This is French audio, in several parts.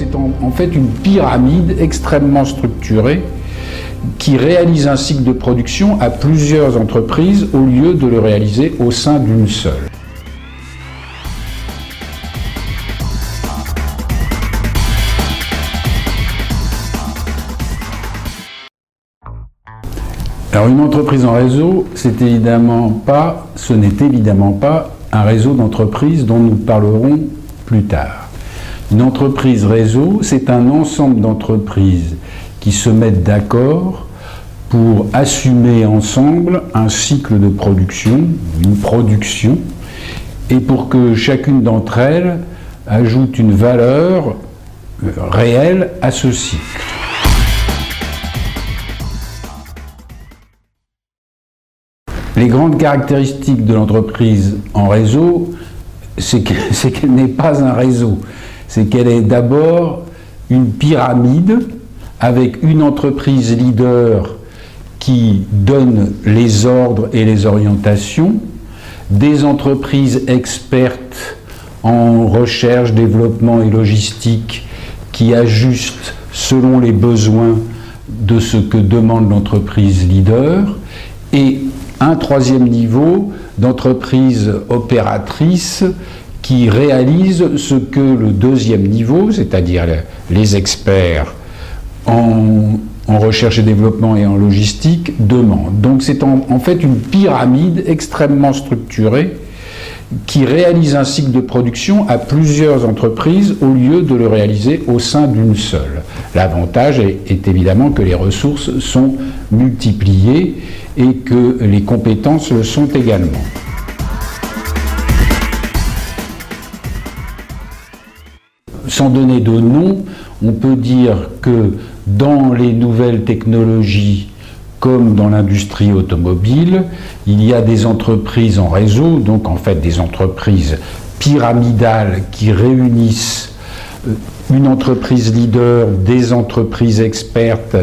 C'est en fait une pyramide extrêmement structurée qui réalise un cycle de production à plusieurs entreprises au lieu de le réaliser au sein d'une seule. Alors une entreprise en réseau, ce n'est évidemment pas un réseau d'entreprises dont nous parlerons plus tard. Une entreprise réseau, c'est un ensemble d'entreprises qui se mettent d'accord pour assumer ensemble un cycle de production, une production, et pour que chacune d'entre elles ajoute une valeur réelle à ce cycle. Les grandes caractéristiques de l'entreprise en réseau, c'est qu'elle n'est pas un réseau. C'est qu'elle est d'abord une pyramide avec une entreprise leader qui donne les ordres et les orientations, des entreprises expertes en recherche, développement et logistique qui ajustent selon les besoins de ce que demande l'entreprise leader, et un troisième niveau d'entreprise opératrice qui réalise ce que le deuxième niveau, c'est-à-dire les experts en recherche et développement et en logistique, demandent. Donc c'est en fait une pyramide extrêmement structurée qui réalise un cycle de production à plusieurs entreprises au lieu de le réaliser au sein d'une seule. L'avantage est évidemment que les ressources sont multipliées et que les compétences le sont également. Sans donner de nom, on peut dire que dans les nouvelles technologies, comme dans l'industrie automobile, il y a des entreprises en réseau, donc en fait des entreprises pyramidales qui réunissent une entreprise leader, des entreprises expertes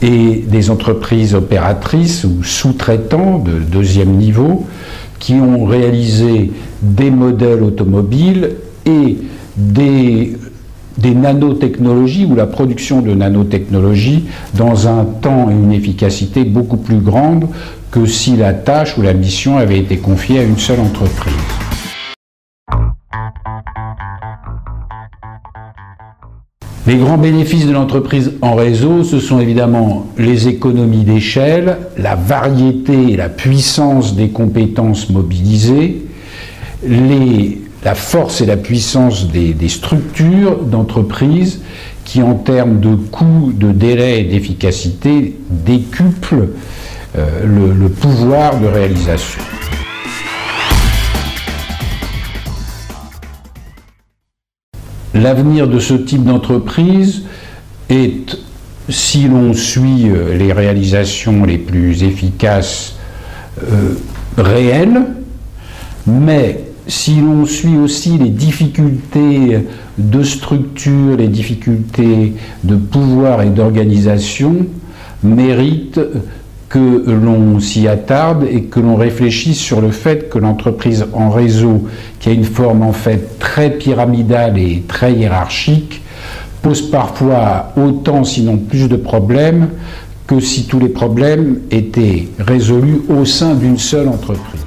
et des entreprises opératrices ou sous-traitants de deuxième niveau qui ont réalisé des modèles automobiles et des nanotechnologies ou la production de nanotechnologies dans un temps et une efficacité beaucoup plus grande que si la tâche ou la mission avait été confiée à une seule entreprise. Les grands bénéfices de l'entreprise en réseau, ce sont évidemment les économies d'échelle, la variété et la puissance des compétences mobilisées, la force et la puissance des structures d'entreprise qui, en termes de coût, de délai et d'efficacité, décuplent le pouvoir de réalisation. L'avenir de ce type d'entreprise est, si l'on suit les réalisations les plus efficaces, réel, mais si l'on suit aussi les difficultés de structure, les difficultés de pouvoir et d'organisation, mérite que l'on s'y attarde et que l'on réfléchisse sur le fait que l'entreprise en réseau, qui a une forme en fait très pyramidale et très hiérarchique, pose parfois autant, sinon plus de problèmes que si tous les problèmes étaient résolus au sein d'une seule entreprise.